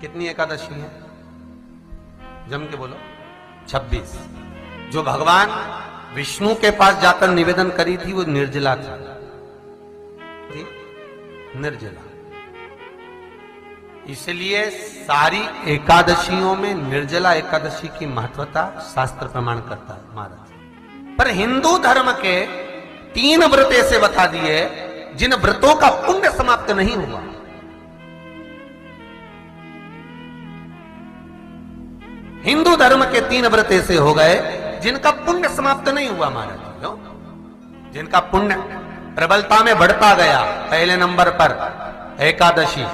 कितनी एकादशी है? जम के बोलो। 26। जो भगवान विष्णु के पास जाकर निवेदन करी थी वो निर्जला थी, निर्जला। इसलिए सारी एकादशियों में निर्जला एकादशी की महत्वता शास्त्र प्रमाण करता है महाराज। पर हिंदू धर्म के 3 व्रत ऐसे बता दिए जिन व्रतों का पुण्य समाप्त नहीं हुआ। हिंदू धर्म के 3 व्रत ऐसे हो गए जिनका पुण्य समाप्त नहीं हुआ महाराज। जिनका पुण्य प्रबलता में बढ़ता गया। पहले नंबर पर एकादशी,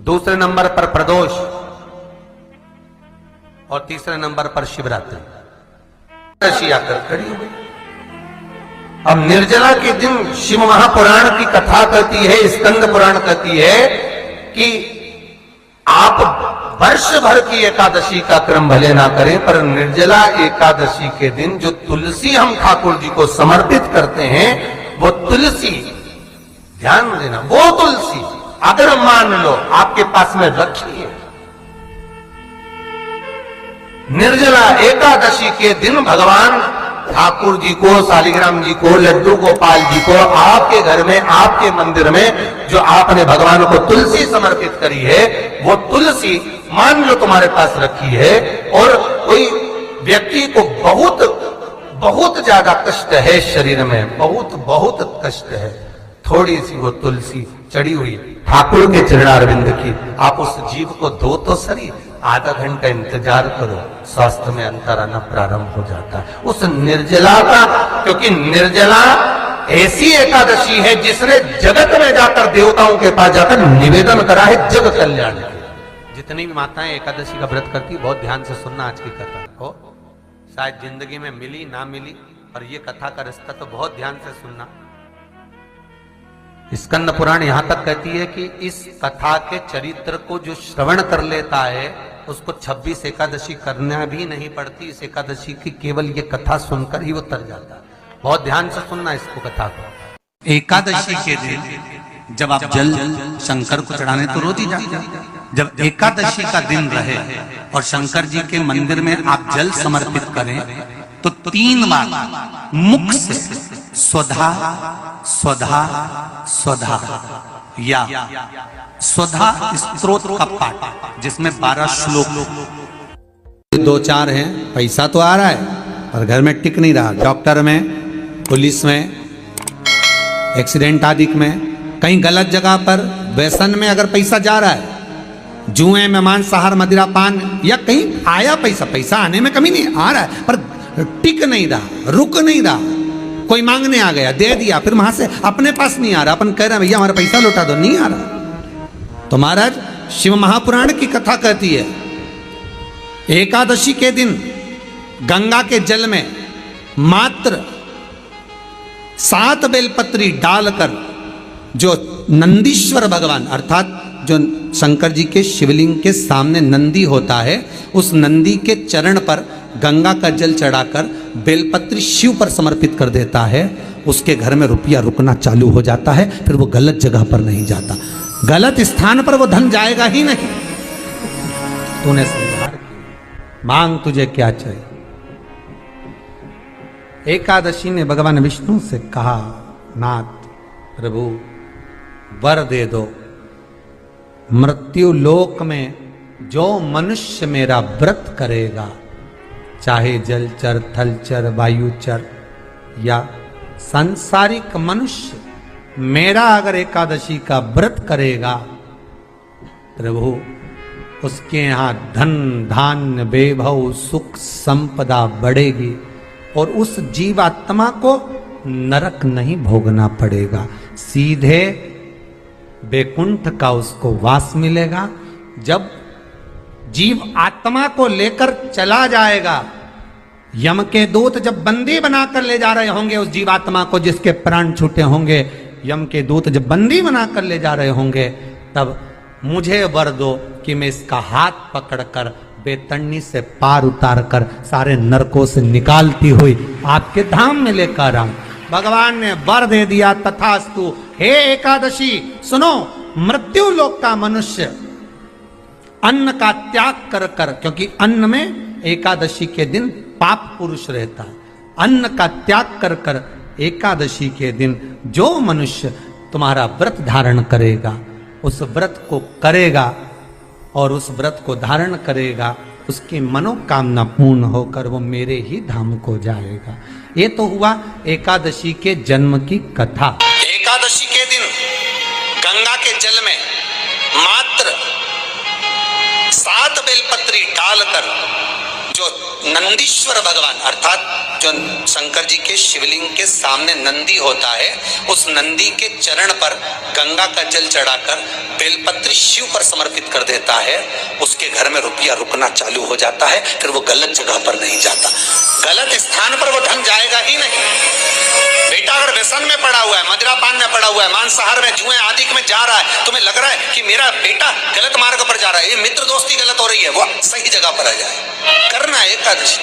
दूसरे नंबर पर प्रदोष और तीसरे नंबर पर शिवरात्रि। एकादशी आकर खड़ी हो गई। अब निर्जला के दिन शिव महापुराण की कथा कहती है, स्कंद पुराण कहती है कि आप वर्ष भर की एकादशी का क्रम भले ना करें, पर निर्जला एकादशी के दिन जो तुलसी हम ठाकुर जी को समर्पित करते हैं, वो तुलसी, ध्यान देना, वो तुलसी अगर मान लो आपके पास में रखी है, निर्जला एकादशी के दिन भगवान ठाकुर जी को, शालिग्राम जी को, लड्डू गोपाल जी को आपके घर में, आपके मंदिर में जो आपने भगवान को तुलसी समर्पित करी है, वो तुलसी मान लो तुम्हारे पास रखी है और कोई व्यक्ति को बहुत बहुत ज्यादा कष्ट है शरीर में, बहुत बहुत कष्ट है, थोड़ी सी वो तुलसी चढ़ी हुई ठाकुर के चरणारविंद की, आप उस जीव को दो तो सही, आधा घंटा इंतजार करो, स्वास्थ्य में अंतर आना प्रारंभ हो जाता है उस निर्जला का। क्योंकि निर्जला ऐसी एकादशी है जिसने जगत में जाकर, देवताओं के पास जाकर निवेदन करा है जग कल्याण के। जितनी भी माताएं एकादशी का व्रत करती, बहुत ध्यान से सुनना आज की कथा हो, शायद जिंदगी में मिली ना मिली, पर ये कथा का रिश्ता तो बहुत ध्यान से सुनना। स्कंद पुराण यहां तक कहती है कि इस कथा के चरित्र को जो श्रवण कर लेता है उसको 26 एकादशी करना भी नहीं पड़ती। इस एकादशी की केवल ये कथा सुनकर ही वो तर जाता है। बहुत ध्यान से सुनना इसको, कथा को। एकादशी के दिन जब आप जल शंकर को चढ़ाने तो रोज ही जाते हैं, जब एकादशी का दिन रहे और शंकर जी के मंदिर में आप जल समर्पित करें तो 3 बार मुख से स्वधा स्वधा स्वधा या स्वधा स्तोत्र का पाठ, जिसमें 12 श्लोक, 2-4 हैं। पैसा तो आ रहा है पर घर में टिक नहीं रहा, डॉक्टर में, पुलिस में, एक्सीडेंट आदि में, कहीं गलत जगह पर, व्यसन में अगर पैसा जा रहा है, जुए में, मांसाहार, मदिरा पान, या कहीं आया पैसा, पैसा आने में कमी नहीं, आ रहा है पर टिक नहीं रहा, रुक नहीं रहा। कोई मांगने आ गया, दे दिया, फिर वहां से अपने पास नहीं आ रहा, अपन कह रहे हैं भैया हमारा पैसा लौटा दो, नहीं आ रहा। तो महाराज शिव महापुराण की कथा कहती है एकादशी के दिन गंगा के जल में मात्र 7 बेलपत्री डालकर जो नंदीश्वर भगवान, अर्थात जो शंकर जी के शिवलिंग के सामने नंदी होता है, उस नंदी के चरण पर गंगा का जल चढ़ाकर बेलपत्री शिव पर समर्पित कर देता है, उसके घर में रुपया रुकना चालू हो जाता है, फिर वो गलत जगह पर नहीं जाता, गलत स्थान पर वो धन जाएगा ही नहीं। तूने समझा, मांग तुझे क्या चाहिए। एकादशी ने भगवान विष्णु से कहा, नाथ प्रभु वर दे दो, मृत्यु लोक में जो मनुष्य मेरा व्रत करेगा, चाहे जलचर, थलचर, वायुचर या सांसारिक मनुष्य, मेरा अगर एकादशी का व्रत करेगा, प्रभु उसके यहां धन धान्य वैभव सुख संपदा बढ़ेगी और उस जीवात्मा को नरक नहीं भोगना पड़ेगा, सीधे वैकुंठ का उसको वास मिलेगा। जब जीव आत्मा को लेकर चला जाएगा, यम के दूत जब बंदी बनाकर ले जा रहे होंगे उस जीवात्मा को, जिसके प्राण छूटे होंगे, यम के दूत जब बंदी बनाकर ले जा रहे होंगे, तब मुझे वर दो कि मैं इसका हाथ पकड़कर बेतन्नी से पार उतार कर सारे नरकों से निकालती हुई आपके धाम में लेकर आऊं। भगवान ने वर दे दिया, तथास्तु। हे एकादशी सुनो, मृत्यु लोक का मनुष्य अन्न का त्याग कर कर, क्योंकि अन्न में एकादशी के दिन पाप पुरुष रहता है, अन्न का त्याग कर कर एकादशी के दिन जो मनुष्य तुम्हारा व्रत धारण करेगा, उस व्रत को करेगा और उस व्रत को धारण करेगा, उसकी मनोकामना पूर्ण होकर वो मेरे ही धाम को जाएगा। ये तो हुआ एकादशी के जन्म की कथा। एकादशी के दिन गंगा के जल में मात्र 7 बेलपत्री डालकर जो नंदीश्वर भगवान अर्थात जो शंकर जी के शिवलिंग के सामने नंदी होता है, उस नंदी के चरण पर गंगा का जल चढ़ाकर बेलपत्री शिव पर समर्पित कर देता है, उसके घर में रुपया रुकना चालू हो जाता है। फिर वो गलत जगह पर नहीं जाता, गलत स्थान पर वो धन जाएगा ही नहीं। बेटा अगर व्यसन में पड़ा हुआ है, मदिरापान में पड़ा हुआ है, मांसाहार में, जुए आदि में जा रहा है, तुम्हें लग रहा है कि मेरा बेटा गलत मार्ग पर जा रहा है, ये मित्र दोस्ती गलत हो रही है, वो सही जगह पर आ जाए। करना है एकादशी।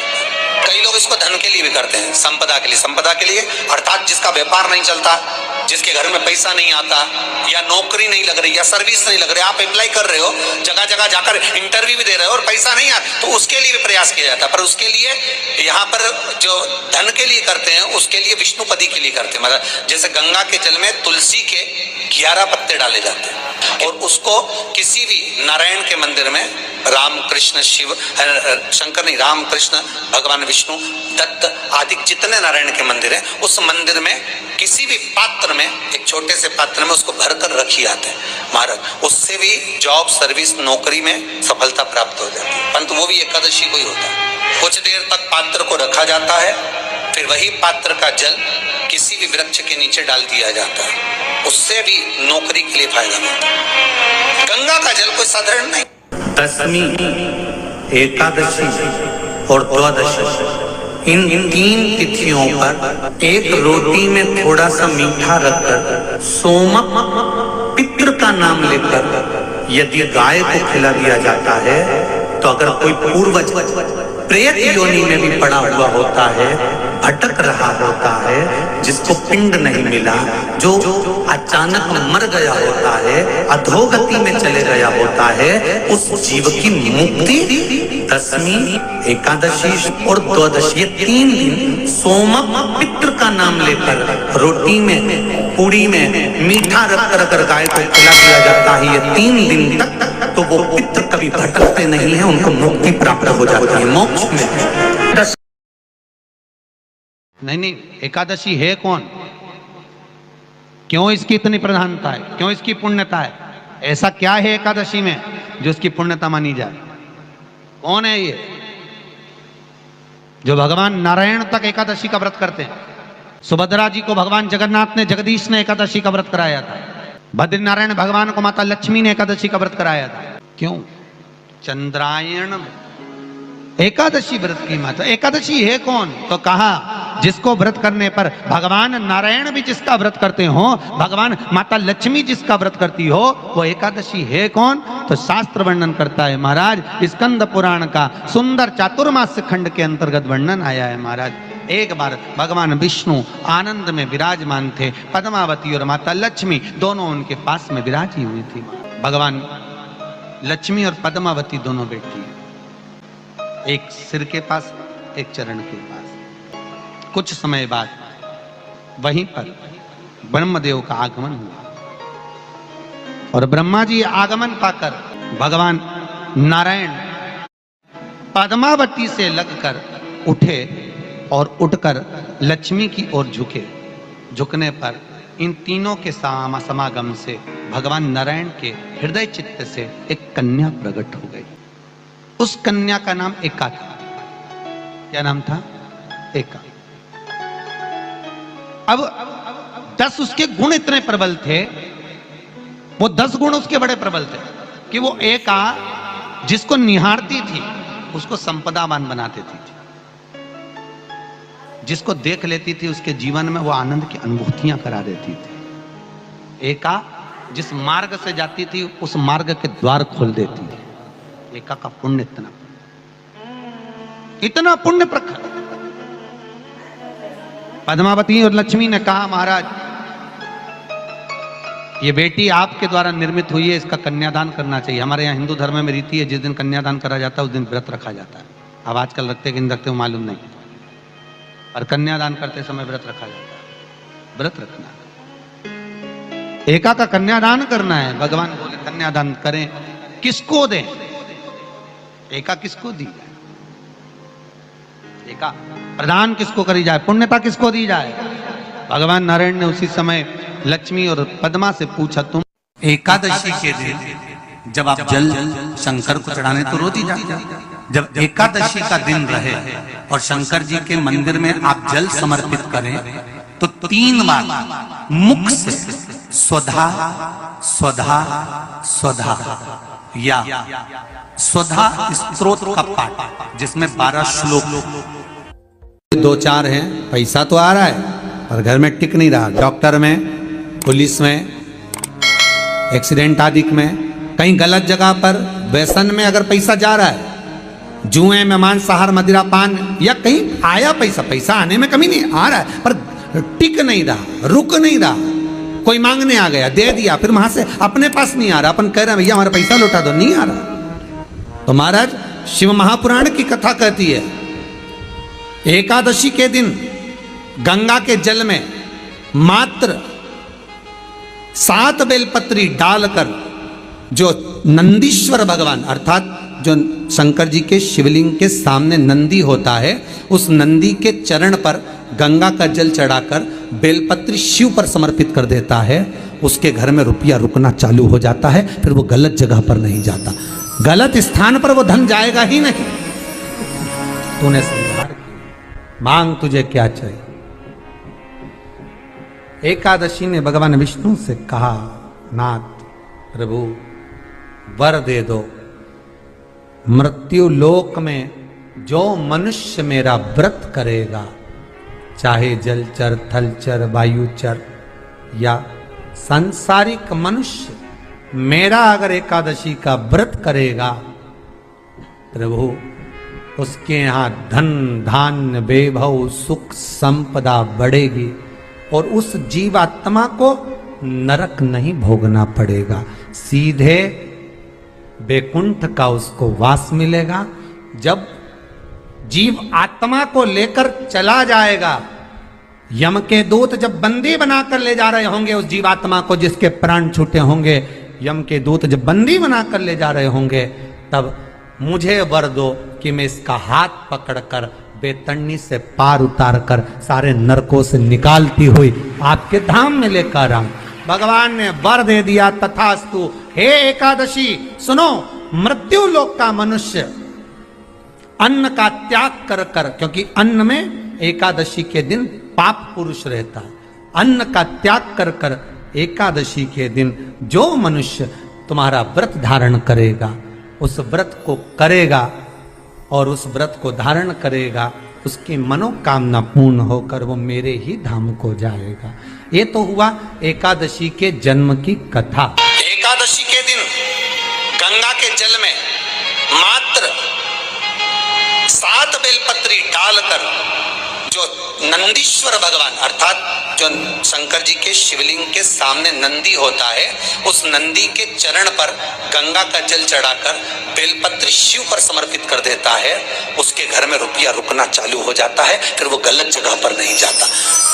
कई लोग इसको धन के लिए भी करते हैं, संपदा के लिए। संपदा के लिए अर्थात जिसका व्यापार नहीं चलता, जिसके घर में पैसा नहीं आता, या नौकरी नहीं लग रही, या सर्विस नहीं लग रही, आप अप्लाई कर रहे हो, जगह जगह जाकर इंटरव्यू भी दे रहे हो और पैसा नहीं आता, तो उसके लिए भी प्रयास किया जाता है। पर उसके लिए यहाँ पर जो धन के लिए करते हैं, उसके लिए विष्णुपदी के लिए करते हैं। मतलब जैसे गंगा के जल में तुलसी के 11 पत्ते डाले जाते हैं और उसको किसी भी नारायण के मंदिर में, राम कृष्ण शिव शंकर नहीं, राम कृष्ण भगवान विष्णु दत्त आदि जितने नारायण के मंदिर हैं, उस मंदिर में किसी भी पात्र में, एक छोटे से पात्र में उसको भरकर रखी जाते हैं महाराज। उससे भी जॉब सर्विस नौकरी में सफलता प्राप्त हो जाती है। परंतु वो भी एकादशी को ही होता है। कुछ देर तक पात्र को रखा जाता है, फिर वही पात्र का जल किसी भी वृक्ष के नीचे डाल दिया जाता है, उससे भी नौकरी के लिए फायदा मिलता है। गंगा का जल कोई साधारण नहीं। दशमी, एकादशी और द्वादशी, इन 3 तिथियों पर एक रोटी में थोड़ा सा मीठा रखकर सोमक पितृ का नाम लेकर यदि गाय को खिला दिया जाता है, तो अगर कोई पूर्वज प्रेत योनि में भी पड़ा हुआ होता है, भटक रहा होता है, जिसको पिंड नहीं मिला, जो अचानक मर गया होता है, अधोगति में चले गया होता है, उस जीव की मुक्ति दशमी, एकादशी और द्वादशी, ये 3 दिन सोमक पितृ का नाम लेकर रोटी में, पूड़ी में मीठा रखकर अगर गाय को खिला दिया जाता है, ये 3 दिन तक, तो वो पितृ कभी भटकते नहीं है, उनको मुक्ति प्राप्त हो जाती है, मोक्ष में। नहीं, एकादशी है कौन, क्यों इसकी इतनी प्रधानता है, क्यों इसकी पुण्यता है, ऐसा क्या है एकादशी में जो इसकी पुण्यता मानी जाए? कौन है ये जो भगवान नारायण तक एकादशी का व्रत करते हैं? सुभद्रा जी को भगवान जगन्नाथ ने, जगदीश ने एकादशी का व्रत कराया था। बद्रीनारायण भगवान को माता लक्ष्मी ने एकादशी का व्रत कराया था। क्यों? चंद्रायण एकादशी व्रत की माता। एकादशी है कौन? तो कहा जिसको व्रत करने पर भगवान नारायण भी जिसका व्रत करते हो, भगवान माता लक्ष्मी जिसका व्रत करती हो, वो एकादशी है कौन? तो शास्त्र वर्णन करता है महाराज, स्कंद पुराण का सुंदर चातुर्मास्य खंड के अंतर्गत वर्णन आया है महाराज। एक बार भगवान विष्णु आनंद में विराजमान थे, पद्मावती और माता लक्ष्मी दोनों उनके पास में विराजी हुई थी। भगवान लक्ष्मी और पद्मावती दोनों बैठी, एक सिर के पास, एक चरण के पास। कुछ समय बाद वहीं पर ब्रह्मदेव का आगमन हुआ और ब्रह्मा जी आगमन पाकर भगवान नारायण पद्मावती से लगकर उठे और उठकर लक्ष्मी की ओर झुके। झुकने पर इन तीनों के समागम से भगवान नारायण के हृदय चित्त से एक कन्या प्रकट हो गई। उस कन्या का नाम एका था। क्या नाम था? एका। अब 10 उसके गुण इतने प्रबल थे, वो 10 गुण उसके बड़े प्रबल थे कि वो एका जिसको निहारती थी उसको संपदावान बना देती थी, जिसको देख लेती थी उसके जीवन में वो आनंद की अनुभूतियां करा देती थी। एका जिस मार्ग से जाती थी उस मार्ग के द्वार खोल देती थी। एका का पुण्य इतना पुण्य प्रखर। पद्मावती और लक्ष्मी ने कहा महाराज ये बेटी आपके द्वारा निर्मित हुई है, इसका कन्यादान करना चाहिए। हमारे यहाँ हिंदू धर्म में रीति है, जिस दिन कन्यादान करा जाता है उस दिन व्रत रखा जाता है। अब आजकल रखते कि नहीं रखते हो मालूम नहीं, और कन्यादान करते समय व्रत रखा जाता है। व्रत रखना, एका का कन्यादान करना है। भगवान बोले कन्यादान करें, किसको दें? एका किसको दी जाए? एका प्रदान किसको करी जाए? पुण्यता किसको दी जाए? भगवान नारायण ने उसी समय लक्ष्मी और पद्मा से पूछा, तुम एकादशी के दिन जब आप जल शंकर को चढ़ाने तो रोज ही जाते, जब एकादशी का दिन रहे और शंकर जी के मंदिर में आप जल समर्पित करें तो 3 बार मुख से स्वधा स्वधा स्वधा या स्वधा स्तोत्र का पाठ, जिसमें 12 श्लोक 2-4 हैं। पैसा तो आ रहा है पर घर में टिक नहीं रहा। डॉक्टर में, पुलिस में, एक्सीडेंट आदि में, कहीं गलत जगह पर, व्यसन में अगर पैसा जा रहा है, जुए में, मांसाहार, मदिरा पान, या कहीं आया पैसा, पैसा आने में कमी नहीं, आ रहा है पर टिक नहीं रहा, रुक नहीं रहा। कोई मांगने आ गया, दे दिया, फिर वहां से अपने पास नहीं आ रहा, अपन कह रहे हैं भैया हमारा पैसा लौटा दो, नहीं आ रहा। तो महाराज शिव महापुराण की कथा कहती है, एकादशी के दिन गंगा के जल में मात्र 7 बेलपत्री डालकर जो नंदीश्वर भगवान अर्थात जो शंकर जी के शिवलिंग के सामने नंदी होता है, उस नंदी के चरण पर गंगा का जल चढ़ाकर बेलपत्री शिव पर समर्पित कर देता है, उसके घर में रुपया रुकना चालू हो जाता है। फिर वो गलत जगह पर नहीं जाता, गलत स्थान पर वो धन जाएगा ही नहीं। तूने समझा, मांग तुझे क्या चाहिए। एकादशी ने भगवान विष्णु से कहा, नाथ प्रभु वर दे दो, मृत्यु लोक में जो मनुष्य मेरा व्रत करेगा, चाहे जलचर, थलचर, वायुचर या सांसारिक मनुष्य, मेरा अगर एकादशी का व्रत करेगा प्रभु, उसके यहाँ धन धान्य वैभव सुख संपदा बढ़ेगी और उस जीवात्मा को नरक नहीं भोगना पड़ेगा, सीधे बैकुंठ का उसको वास मिलेगा। जब जीव आत्मा को लेकर चला जाएगा, यम के दूत जब बंदी बनाकर ले जा रहे होंगे उस जीवात्मा को, जिसके प्राण छूटे होंगे, यम के दूत जब बंदी बनाकर ले जा रहे होंगे, तब मुझे वर दो कि मैं इसका हाथ पकड़कर बेतन्नी से पार उतार कर सारे नरकों से निकालती हुई आपके धाम में लेकर आऊं। भगवान ने वर दे दिया, तथास्तु। हे एकादशी सुनो, मृत्यु लोक का मनुष्य अन्न का त्याग कर कर, क्योंकि अन्न में एकादशी के दिन पाप पुरुष रहता, अन्न का त्याग कर कर एकादशी के दिन जो मनुष्य तुम्हारा व्रत धारण करेगा, उस व्रत को करेगा और उस व्रत को धारण करेगा, उसकी मनोकामना पूर्ण होकर वो मेरे ही धाम को जाएगा। ये तो हुआ एकादशी के जन्म की कथा। एकादशी के दिन गंगा के जल में मात्र 7 बेलपत्री डालकर जो नंदीश्वर भगवान अर्थात जो शंकर जी के शिवलिंग के सामने नंदी होता है, उस नंदी के चरण पर गंगा का जल चढ़ाकर बेलपत्री शिव पर समर्पित कर देता है, उसके घर में रुपया रुकना चालू हो जाता है। फिर वो गलत जगह पर नहीं जाता,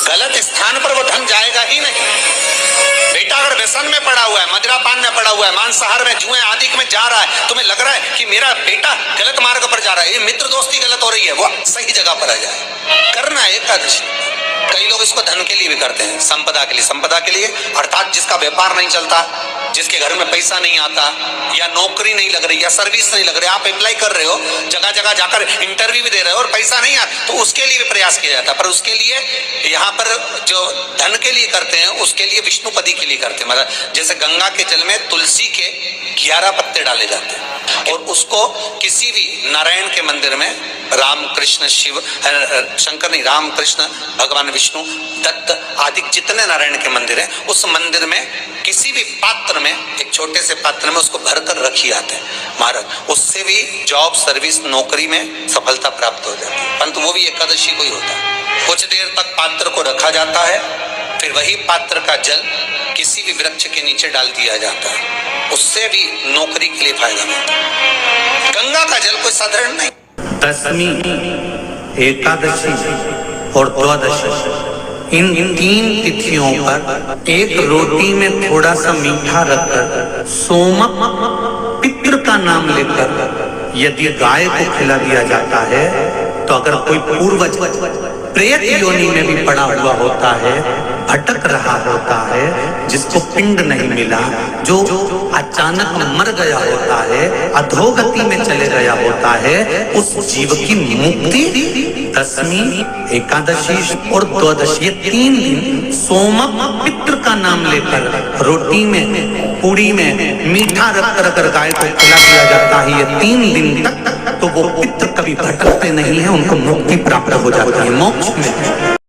गलत स्थान पर वो धन जाएगा ही नहीं। बेटा अगर व्यसन में पड़ा हुआ है, मदिरा पान में पड़ा हुआ है, मांसाहार में, जुए आदि में जा रहा है, तुम्हें लग रहा है कि मेरा बेटा गलत मार्ग पर जा रहा है, ये मित्र दोस्ती गलत हो रही है, वो सही जगह पर आ जाए। करना है एकादशी। कई लोग इसको धन के लिए भी करते हैं, संपदा के लिए। संपदा के लिए अर्थात जिसका व्यापार नहीं चलता, जिसके घर में पैसा नहीं आता, या नौकरी नहीं लग रही, या सर्विस नहीं लग रही, आप अप्लाई कर रहे हो, जगह जगह जाकर इंटरव्यू भी दे रहे हो और पैसा नहीं आता, तो उसके लिए भी प्रयास किया जाता है। पर उसके लिए यहाँ पर जो धन के लिए करते हैं, उसके लिए विष्णुपदी के लिए करते हैं। मतलब जैसे गंगा के जल में तुलसी के 11 पत्ते डाले जाते हैं और उसको किसी भी नारायण के मंदिर में, राम कृष्ण शिव शंकर नहीं, राम कृष्ण भगवान विष्णु दत्त आदि जितने नारायण के मंदिर हैं, उस मंदिर में किसी भी पात्र में, एक छोटे से पात्र में उसको भरकर रखी जाते हैं महाराज। उससे भी जॉब सर्विस नौकरी में सफलता प्राप्त हो जाती है। परंतु वो भी एकादशी को ही होता है। कुछ देर तक पात्र को रखा जाता है, फिर वही पात्र का जल किसी भी वृक्ष के नीचे डाल दिया जाता है, उससे भी नौकरी के लिए फायदा मिलता है। गंगा का जल कोई साधारण नहीं। दशमी, एकादशी और द्वादशी, इन 3 तिथियों पर एक रोटी में थोड़ा सा मीठा रखकर सोमक पितृ का नाम लेकर यदि गाय को खिला दिया जाता है, तो अगर कोई पूर्वज प्रेत योनि में भी पड़ा हुआ होता है, भटक रहा होता है, जिसको पिंड नहीं मिला, जो अचानक मर गया होता है, अधोगति में चले गया होता है, उस जीव की मुक्ति दशमी, एकादशी और द्वादशी, ये 3 दिन सोमक पितृ का नाम लेकर रोटी में, पूड़ी में मीठा रखकर अगर गाय को खिला दिया जाता है, ये 3 दिन तक, तो वो पितृ कभी भटकते नहीं है, उनको मुक्ति प्राप्त हो जाती है, मोक्ष में।